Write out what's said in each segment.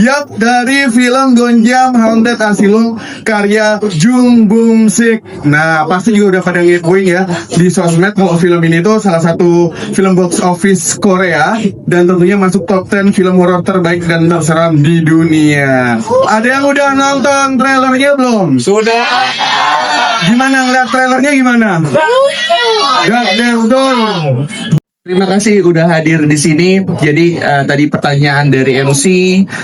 Yap, dari film Gonjam Haunted Asylum karya Jung Bum Sik. Nah, pasti juga udah pada ngepoin ya di sosmed kalau film ini tuh salah satu film box office Korea dan tentunya masuk top 10 film horor terbaik dan terseram di dunia. Ada yang udah nonton trailernya belum? Sudah. Gimana ngeliat trailernya gimana? Gak betul. Terima kasih udah hadir di sini. Jadi tadi pertanyaan dari MC,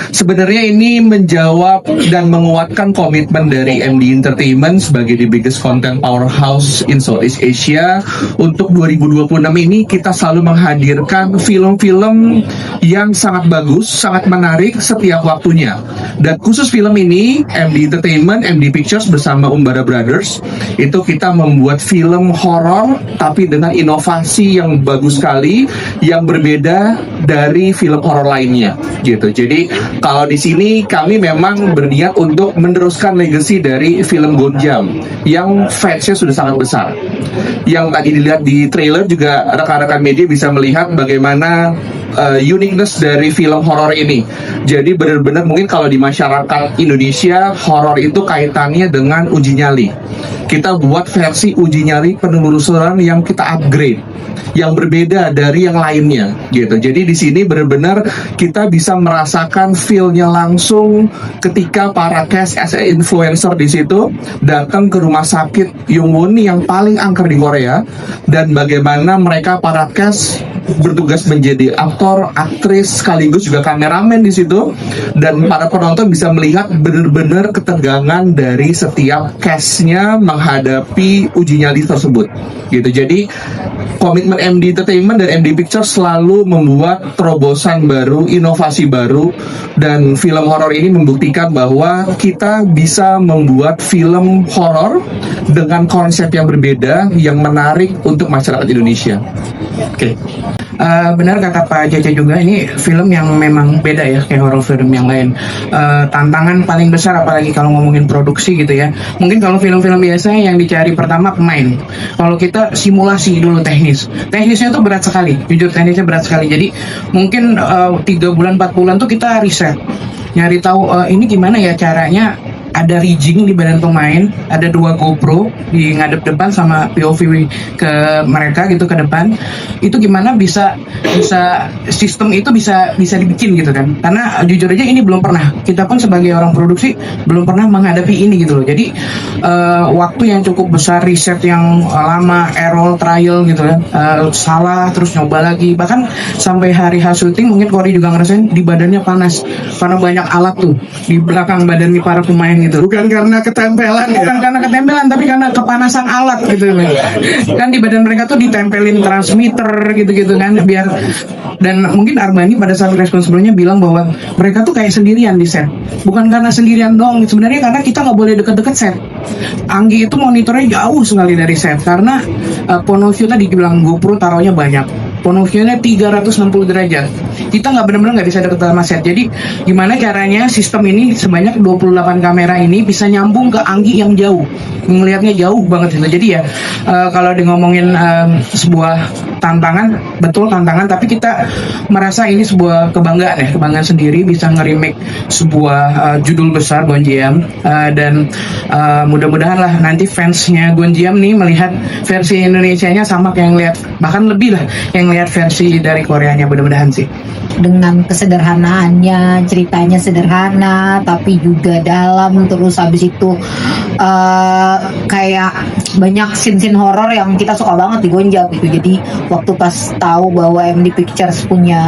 sebenarnya ini menjawab dan menguatkan komitmen dari MD Entertainment sebagai the biggest content powerhouse in Southeast Asia. Untuk 2026 ini kita selalu menghadirkan film-film yang sangat bagus, sangat menarik setiap waktunya. Dan khusus film ini, MD Entertainment, MD Pictures bersama Umbara Brothers, itu kita membuat film horor tapi dengan inovasi yang bagus sekali, yang berbeda dari film horor lainnya gitu. Jadi kalau di sini kami memang berniat untuk meneruskan legacy dari film Gonjam yang fansnya sudah sangat besar. Yang tadi dilihat di trailer juga rekan-rekan media bisa melihat bagaimana uniqueness dari film horor ini. Jadi benar-benar mungkin kalau di masyarakat Indonesia horor itu kaitannya dengan uji nyali. Kita buat versi uji nyali penelusuran yang kita upgrade, yang berbeda dari yang lainnya gitu. Jadi di sini benar-benar kita bisa merasakan feel-nya langsung ketika para cast as a influencer di situ datang ke rumah sakit Yongwon yang paling angker di Korea, dan bagaimana mereka para cast bertugas menjadi aktor, aktris, sekaligus juga kameramen di situ, dan para penonton bisa melihat benar-benar ketegangan dari setiap cast-nya menghadapi uji nyali tersebut gitu. Jadi komitmen MD Entertainment dan MD Pictures selalu membuat terobosan baru, inovasi baru, dan film horor ini membuktikan bahwa kita bisa membuat film horor dengan konsep yang berbeda, yang menarik untuk masyarakat Indonesia. Oke. Benar kata Pak Jaja juga, ini film yang memang beda ya kayak horror film yang lain. Tantangan paling besar apalagi kalau ngomongin produksi gitu ya. Mungkin kalau film-film biasanya yang dicari pertama pemain. Kalau kita simulasi dulu teknis. Teknisnya tuh berat sekali. Jujur teknisnya berat sekali. Jadi mungkin 3 bulan 4 bulan tuh kita riset. Nyari tahu ini gimana ya caranya. Ada rigging di badan pemain, ada 2 GoPro di ngadep depan sama POV ke mereka gitu ke depan. Itu gimana bisa sistem itu bisa dibikin gitu kan? Karena jujur aja ini belum pernah. Kita pun sebagai orang produksi belum pernah menghadapi ini gitu loh. Jadi waktu yang cukup besar, riset yang lama, error, trial gitu kan. Salah terus nyoba lagi. Bahkan sampai hari syuting mungkin Kori juga ngerasain di badannya panas karena banyak alat tuh di belakang badan para pemain gitu. Bukan karena ketempelan ya? Bukan karena ketempelan, tapi karena kepanasan alat gitu kan. Di badan mereka tuh ditempelin transmitter gitu-gitu kan, biar. Dan mungkin Armani pada saat respon sebelumnya bilang bahwa mereka tuh kayak sendirian di set. Bukan karena sendirian dong, sebenarnya karena kita nggak boleh deket-deket set. Anggi itu monitornya jauh sekali dari set karena point of view tadi bilang GoPro taruhnya banyak. Point of view-nya 360 derajat. Kita nggak benar-benar nggak bisa deket sama set. Jadi gimana caranya sistem ini sebanyak 28 kamera ini bisa nyambung ke Anggi yang jauh, ngelihatnya jauh banget gitu. Jadi ya kalau di ngomongin sebuah tantangan, betul tantangan, tapi kita merasa ini sebuah kebanggaan ya, kebanggaan sendiri bisa nge-remake sebuah judul besar Gonjam, dan mudah-mudahan lah nanti fansnya Gonjam nih melihat versi Indonesianya sama kayak yang lihat, bahkan lebih lah yang lihat versi dari Koreanya, mudah-mudahan sih. Dengan kesederhanaannya, ceritanya sederhana tapi juga dalam, terus habis itu kayak banyak scene-scene horor yang kita suka banget di Gonjam gitu. Jadi waktu pas tahu bahwa MD Pictures punya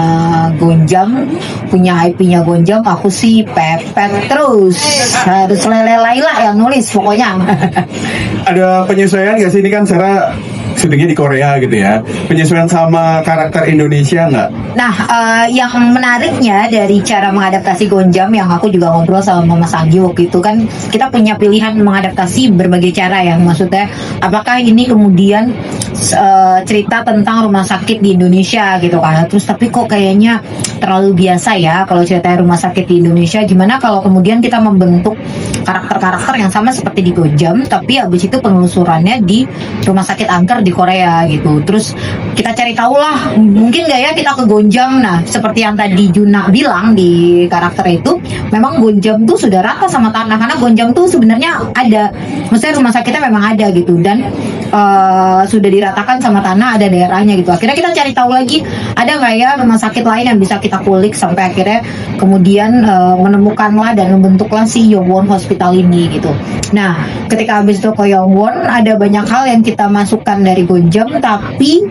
Gonjam, punya IP-nya Gonjam, aku sih pepet terus, harus Lele Laila yang nulis pokoknya. Ada penyesuaian nggak sih? Ini kan Sarah syutingnya di Korea gitu ya. Penyesuaian sama karakter Indonesia nggak? Nah, yang menariknya dari cara mengadaptasi Gonjam, yang aku juga ngobrol sama Mas Anggi waktu itu, kan kita punya pilihan mengadaptasi berbagai cara ya. Maksudnya apakah ini kemudian cerita tentang rumah sakit di Indonesia gitu kan, terus tapi kok kayaknya terlalu biasa ya kalau ceritanya rumah sakit di Indonesia. Gimana kalau kemudian kita membentuk karakter-karakter yang sama seperti di Gonjam, tapi habis itu penelusurannya di rumah sakit angker di Korea gitu. Terus kita cari tahu lah, mungkin nggak ya kita ke Gonjam. Nah, seperti yang tadi Juna bilang di karakter itu, memang Gonjam tuh sudah rata sama tanah, karena Gonjam tuh sebenarnya ada, maksudnya rumah sakitnya memang ada gitu, dan sudah diratakan sama tanah, ada daerahnya gitu. Akhirnya kita cari tahu lagi, ada nggak ya rumah sakit lain yang bisa kita kulik, sampai akhirnya kemudian menemukanlah dan membentuklah si Yongwon Hospital ini gitu. Nah, ketika habis itu ke Yongwon, ada banyak hal yang kita masukkan dari Gonjam, tapi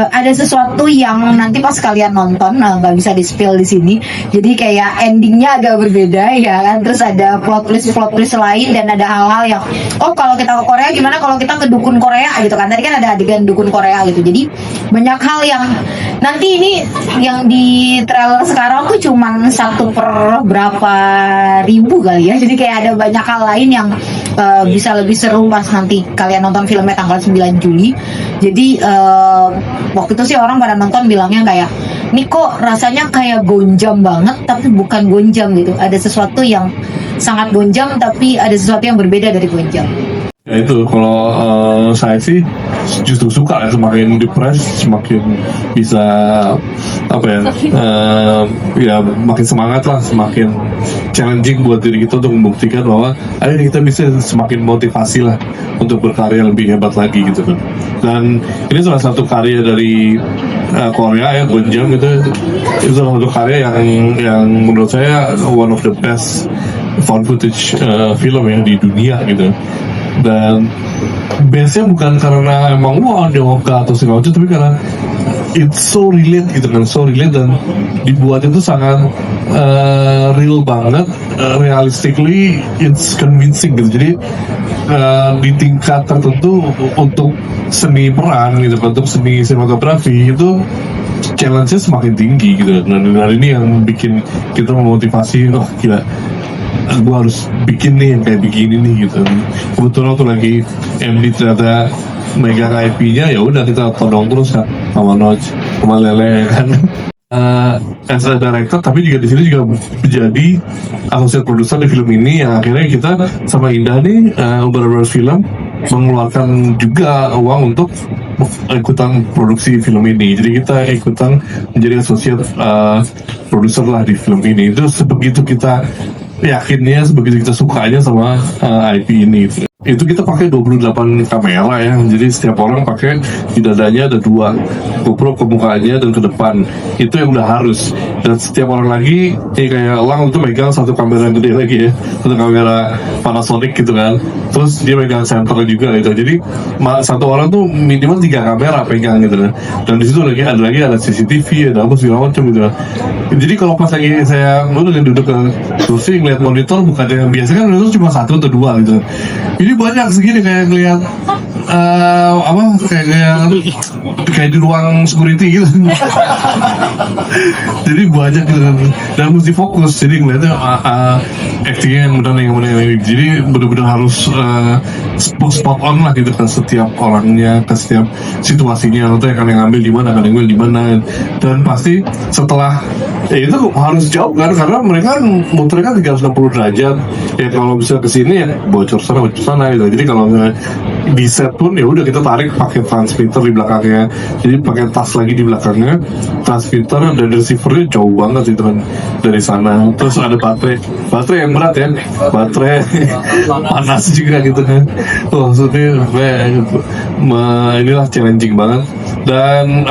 ada sesuatu yang nanti pas kalian nonton nggak bisa di spill di sini. Jadi kayak endingnya agak berbeda ya kan. Terus ada plot twist lain, dan ada hal-hal yang kalau kita ke Korea gimana kalau kita ke dukun Korea gitu kan. Tadi kan ada adegan dukun Korea gitu. Jadi banyak hal yang nanti ini yang di trailer sekarang tuh cuman 1 per berapa ribu kali ya. Jadi kayak ada banyak hal lain yang bisa lebih seru pas nanti kalian nonton filmnya tanggal 9 Juli. Jadi waktu itu sih orang pada nonton bilangnya kayak, nih kok rasanya kayak Gonjam banget tapi bukan Gonjam gitu. Ada sesuatu yang sangat Gonjam tapi ada sesuatu yang berbeda dari Gonjam. Ya itu, kalau saya sih justru suka ya, semakin depres semakin bisa ya makin semangat lah, semakin challenging buat diri kita untuk membuktikan bahwa ayo kita bisa semakin motivasi lah untuk berkarya lebih hebat lagi gitu kan. Dan ini salah satu karya dari Korea ya, Gonjam itu salah satu karya yang menurut saya one of the best found footage film ya di dunia gitu. Dan base-nya bukan karena emang dia Oscar atau segala macam, tapi karena it's so relate gitu kan, so relate, dan dibuat itu sangat real banget, realistically it's convincing gitu. Jadi di tingkat tertentu untuk seni peran gitu, untuk seni sinematografi itu challenge-nya semakin tinggi gitu. Dan ini yang bikin kita memotivasi, gila, gue harus bikin nih yang kayak begini nih gitu. Kebetulan waktu lagi MD ternyata megang IP-nya, ya udah kita todong terus kan sama Noj, sama Lele kan. As a director, tapi juga di sini juga menjadi associate producer di film ini, yang akhirnya kita sama Indah nih Brothers Film mengeluarkan juga uang untuk ikutan produksi film ini. Jadi kita ikutan menjadi associate producer lah di film ini. Itu sebegitu kita yakinnya, sebegitu kita sukanya sama IP ini. Itu kita pakai 28 kamera ya, jadi setiap orang pakai di dadanya ada 2 GoPro, ke mukanya dan ke depan. Itu yang udah harus. Dan setiap orang lagi kayak Lang itu megang satu kamera yang gede lagi ya, satu kamera Panasonic gitu kan, terus dia megang center juga gitu. Jadi satu orang tuh minimal 3 kamera pegang gitu kan. Dan di situ ada CCTV, ada apa segala macam gitu kan. Jadi kalau pas lagi saya duduk ke kursi ngeliat monitor, bukan yang biasa kan monitor cuma 1 atau 2 gitu. Ini banyak segini kayak ngeliat kayak di ruang security gitu. Jadi banyak gitu kan, dan mesti fokus. Jadi ngeliatnya actingnya yang benar. Jadi benar-benar harus spot on lah gitu kan, setiap orangnya, ke setiap situasinya, atau yang ngambil di mana, yang ngambil di mana. Dan pasti setelah itu harus jauh kan, karena mereka muternya kan 360 derajat. Ya kalau bisa kesini ya bocor sana gitu. Jadi kalau di set pun ya udah kita tarik pakai transmitter di belakangnya. Jadi pakai tas lagi di belakangnya, transmitter dan receivernya jauh banget gitu kan dari sana. Terus ada baterai yang berat ya, baterai panas juga gitu kan. Maksudnya inilah challenging banget. Dan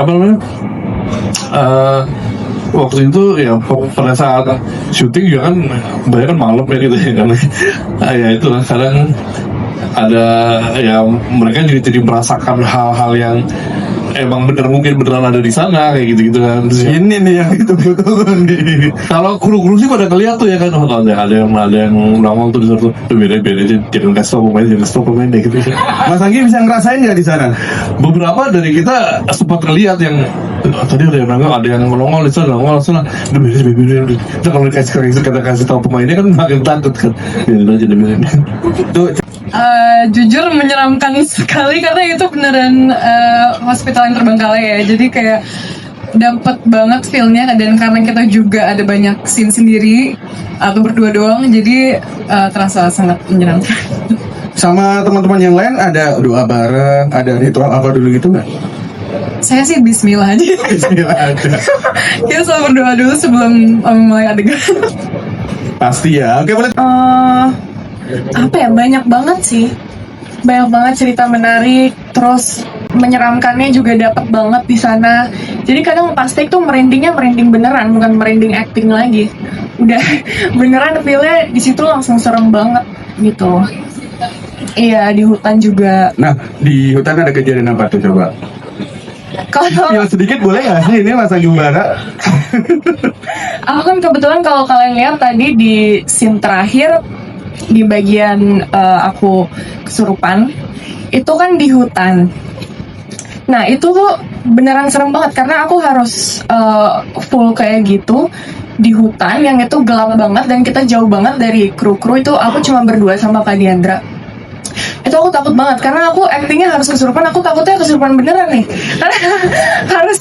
waktu itu ya pada saat syuting juga kan banyak kan malam ya gitu ya kan. Ya itu lah, kadang ada ya mereka jadi merasakan hal-hal yang emang mungkin beneran ada di sana kayak gitu kan. Ini nih yang itu betul nih. Kalau kru-kru sih pada ngeliat tuh ya kan, ada yang nongol tuh di situ. Beda aja, jangan kasih tau pemain deh gitu. Mas Anggi bisa ngerasain nggak di sana? Beberapa dari kita sempat ngeliat yang tadi ada yang nongol di sana, beda. Itu kalau kasih tahu pemainnya kan makin takut kan. Biarin aja deh. Tuh. Jujur menyeramkan sekali, karena itu beneran hospital yang terbengkalai ya. Jadi kayak dapet banget feel-nya, dan karena kita juga ada banyak scene sendiri atau berdua doang, jadi terasa sangat menyeramkan. sama teman-teman yang lain ada doa bareng, ada ritual apa dulu gitu nggak? Saya sih Bismillah aja. Bismillah aja. Kita selalu berdoa dulu sebelum mulai adegan. Pasti ya. Oke, boleh. Apa ya, banyak banget sih, banyak banget cerita menarik, terus menyeramkannya juga dapat banget di sana. Jadi kadang pas take tuh merindingnya merinding beneran, bukan merinding acting lagi. Udah beneran feel-nya di situ langsung serem banget gitu. Iya, di hutan juga. Nah, di hutan ada kejadian apa tuh coba? Kalau Ya sedikit boleh nggak sih ini Mas Anggi Bara? aku kan kebetulan kalau kalian lihat tadi di scene terakhir di bagian aku kesurupan itu kan di hutan. Nah itu tuh beneran serem banget karena aku harus full kayak gitu di hutan yang itu gelap banget dan kita jauh banget dari kru-kru. Itu aku cuma berdua sama Kak Diandra. Itu aku takut banget karena aku actingnya harus kesurupan. Aku takutnya kesurupan beneran nih karena harus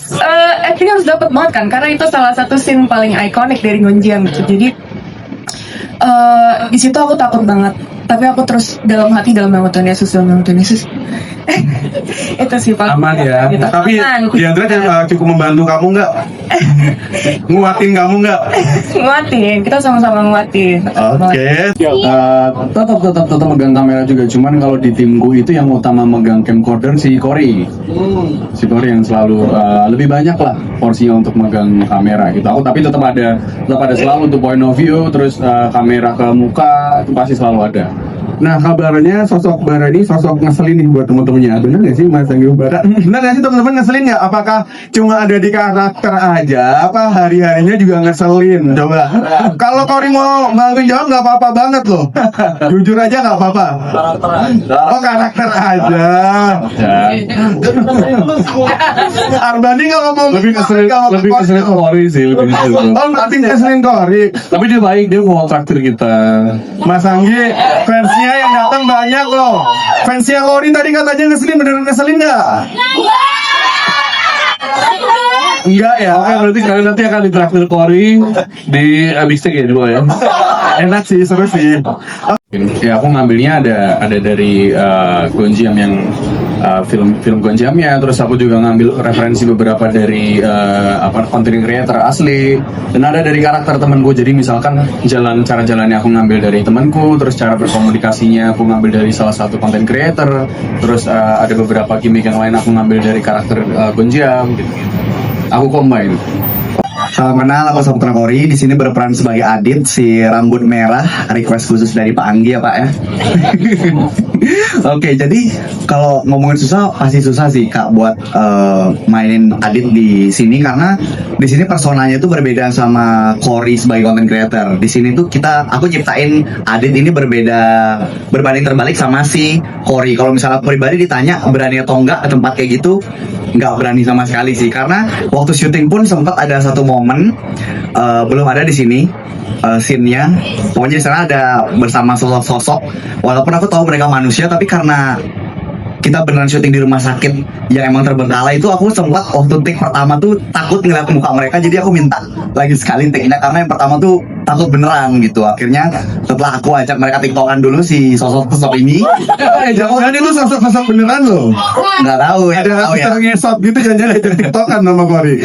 actingnya harus dapet banget kan, karena itu salah satu scene paling ikonik dari Gonjiam gitu. Jadi di situ aku takut banget, tapi aku terus dalam hati dalam nama Tuhan Yesus, dalam nama Tuhan Yesus. Itu sih Pak. Aman ya. Gitu. Tapi Aman. Diandra cukup membantu kamu nggak? Nguatin kamu nggak? Nguatin, kita sama-sama nguatin. Oke. Tetap megang kamera juga, cuman kalau di timku itu yang utama megang camcorder si Cory yang selalu lebih banyak lah porsinya untuk megang kamera gitu. Aku tapi tetap ada selalu untuk point of view, terus kamera ke muka itu pasti selalu ada. Nah, kabarnya sosok Bara ini sosok ngeselin nih buat teman-temannya. Bener nggak sih Mas Anggi Bara? Bener nggak sih teman-teman ngeselin nggak? Apakah cuma ada di karakter aja? Apa hari-harinya juga ngeselin? Coba. Kalau Cory mau bantuin jawab nggak apa-apa banget loh. Jujur aja nggak apa-apa. Oh, karakter aja. Arbani nggak ngomong Lebih keselin Cory sih, lebih keselin. Oh, tapi ngeselin Cory. Tapi dia baik, dia mau traktir kita. Mas Anggi, fansnya yang datang banyak loh. Fansnya Cory tadi katanya ngeselin, beneran ngeselin nggak? Enggak ya. Oke, berarti kalian nanti akan ditraktir Cory di Abistek ya dua ya. Enak sih, seru sih. Ya aku ngambilnya ada dari Gonjiam yang film Gonjiamnya, terus aku juga ngambil referensi beberapa dari content creator asli, dan ada dari karakter temanku. Jadi misalkan cara jalannya aku ngambil dari temanku, terus cara berkomunikasinya aku ngambil dari salah satu content creator, terus ada beberapa gimmick yang lain aku ngambil dari karakter Gonjiam gitu. Aku combine. Salam kenal, aku Saputra Cory. Di sini berperan sebagai Adit, si rambut merah. Request khusus dari Pak Anggi ya Pak ya. Oke, jadi kalau ngomongin susah pasti susah sih Kak buat mainin Adit di sini, karena di sini personanya itu berbeda sama Cory sebagai content creator. Di sini tuh aku nyiptain Adit ini berbanding terbalik sama si Cory. Kalau misalnya pribadi ditanya berani atau enggak ke tempat kayak gitu, nggak berani sama sekali sih, karena waktu syuting pun sempat ada satu momen belum ada di sini scene-nya. Pokoknya di sana ada bersama sosok-sosok, walaupun aku tahu mereka manusia, tapi karena kita beneran syuting di rumah sakit yang emang terbengkalai itu, aku sempat waktu take pertama tuh takut ngeliat muka mereka, jadi aku minta lagi sekali take-nya, karena yang pertama tuh takut beneran gitu. Akhirnya setelah aku ajak mereka tiktokan dulu si sosok-sosok ini, Jangan itu sosok-sosok beneran loh. nggak tahu ya, nggak tahu ya. Ada ngesot gitu, jangan-jangan itu tiktokan nama Cory.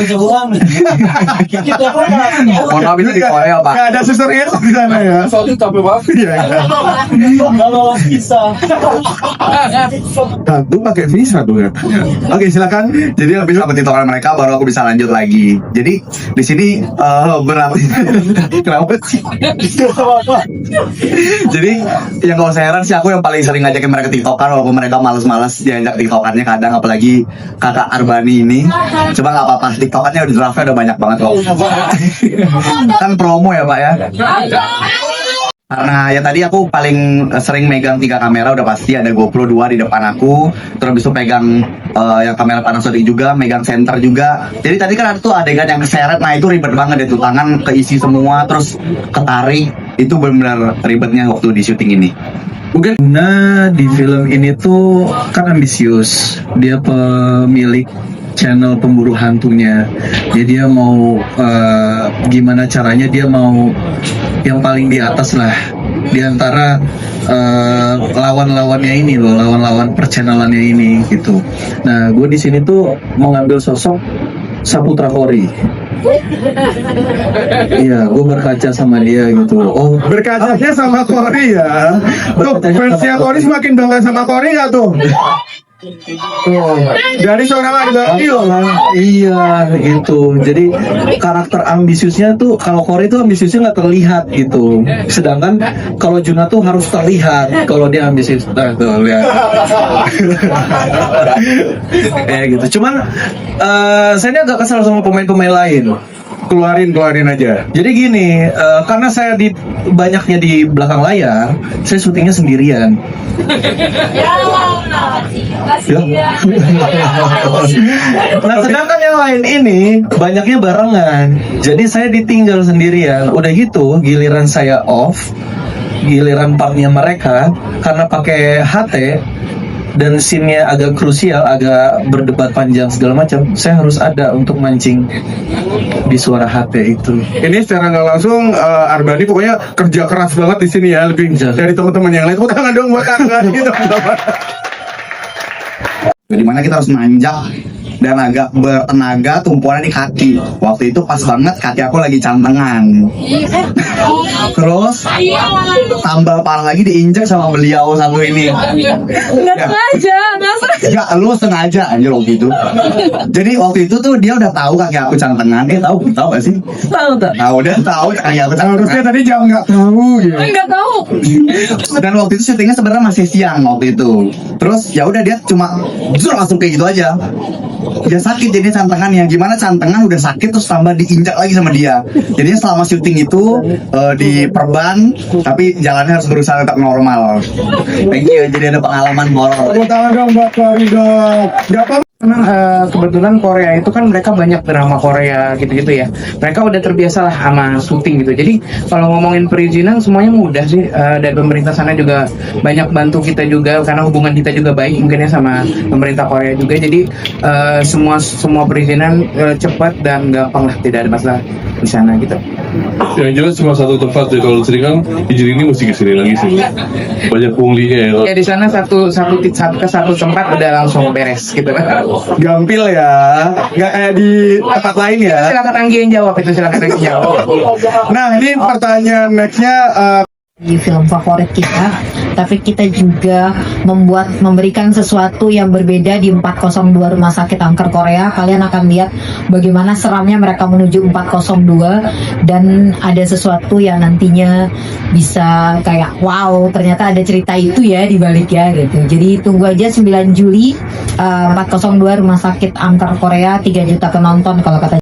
Mohon maaf itu di Korea Pak. Nggak ada suster ngesot di sana ya. Soalnya capek banget. Iya. Tentu pakai visa tuh ya. Oke, silakan. Jadi habis aku tiktokan mereka baru aku bisa lanjut lagi. Jadi di sini berapa? Kenapa sih? Jadi yang kalau saya heran sih, aku yang paling sering ngajakin mereka tiktokan, walaupun mereka males-males diajak tiktokannya kadang, apalagi kakak Arbani ini. Coba nggak apa-apa, tiktokannya udah draftnya udah banyak banget kok. Kan promo ya Pak ya. Karena ya tadi aku paling sering megang 3 kamera, udah pasti ada GoPro 2 di depan aku, terus bisa pegang yang kamera Panasonic juga, megang center juga. Jadi tadi kan ada tuh adegan yang keseret, nah itu ribet banget itu, tangan keisi semua, terus ketarik, itu benar-benar ribetnya waktu di syuting ini. Mungkin di film ini tuh kan ambisius, dia pemilik channel pemburu hantunya. Jadi dia mau gimana caranya dia mau yang paling di atas lah di antara lawan-lawannya ini loh, lawan-lawan perchannel-annya ini gitu. Nah, gue di sini tuh mau ngambil sosok Saputra Kori. Iya, gue berkaca sama dia gitu. Oh, Berkacanya sama Kori ya. Tuh, fansnya Kori semakin bangga sama Kori nggak tuh? Dari seorang Arbanil iya gitu. Jadi karakter ambisiusnya tuh kalau Kori tuh ambisiusnya nggak terlihat gitu. Sedangkan kalau Juna tuh harus terlihat kalau dia ambisius. Nah, tuh lihat. Gitu. Cuman saya ini agak kesal sama pemain-pemain lain. keluarin aja. Jadi gini, karena saya banyaknya di belakang layar, saya syutingnya sendirian. Ya. Nah, sedangkan yang lain ini banyaknya barengan. Jadi saya ditinggal sendirian. Udah gitu, giliran saya off, giliran partnya mereka karena pakai HT dan scene-nya agak krusial, agak berdebat panjang segala macam, saya harus ada untuk mancing di suara HT itu. Ini secara nggak langsung Arbani pokoknya kerja keras banget di sini ya, lebih dari teman-teman yang lain. Tepuk tangan dong buat Arbani teman-teman. Dimana kita harus nanjak dan agak bertenaga, tumpuannya di kaki. Waktu itu pas banget kaki aku lagi cantengan. Terus tambah parah lagi diinjak sama beliau satu ini. Nggak sengaja, nggak sengaja. Enggak, lu sengaja anjir waktu itu. Jadi waktu itu tuh dia udah tahu kaki aku cantengan. Dia tahu gak sih? Tahu tak? Nah, udah tahu kaki aku Harusnya cantengan. tadi jangan nggak tahu gitu. Nggak tahu. Dan waktu itu syutingnya sebenarnya masih siang waktu itu. Terus ya udah dia cuma langsung kayak gitu aja. Dia sakit jadi cantengannya. Gimana cantengan udah sakit terus tambah diinjak lagi sama dia. Jadinya selama syuting itu diperban, tapi jalannya harus berusaha tetap normal. Thank you. Jadi ada pengalaman horor. Tepuk tangan dong buat Kori dong. Gak apa. Memang kebetulan Korea itu kan mereka banyak drama Korea gitu-gitu ya. Mereka udah terbiasa lah sama syuting gitu. Jadi kalau ngomongin perizinan semuanya mudah sih. Dan pemerintah sana juga banyak bantu kita juga karena hubungan kita juga baik mungkin ya sama pemerintah Korea juga. Jadi semua perizinan cepat dan gampang lah, tidak ada masalah di sana gitu. Yang jelas cuma satu tempat ya, kalau sering kan izin ini mesti kesini lagi sih. Banyak punglinya ya. Ya di sana satu tempat udah langsung beres gitu. Gampil ya, nggak kayak di tempat lain ya. Silakan Anggi yang jawab itu, silakan Anggi jawab. Nah ini pertanyaan nextnya. Di film favorit kita, tapi kita juga memberikan sesuatu yang berbeda di 402 Rumah Sakit Angker Korea. Kalian akan lihat bagaimana seramnya mereka menuju 402 dan ada sesuatu yang nantinya bisa kayak wow, ternyata ada cerita itu ya di balik ya gitu. Jadi tunggu aja 9 Juli 402 Rumah Sakit Angker Korea, 3 juta penonton kalau kata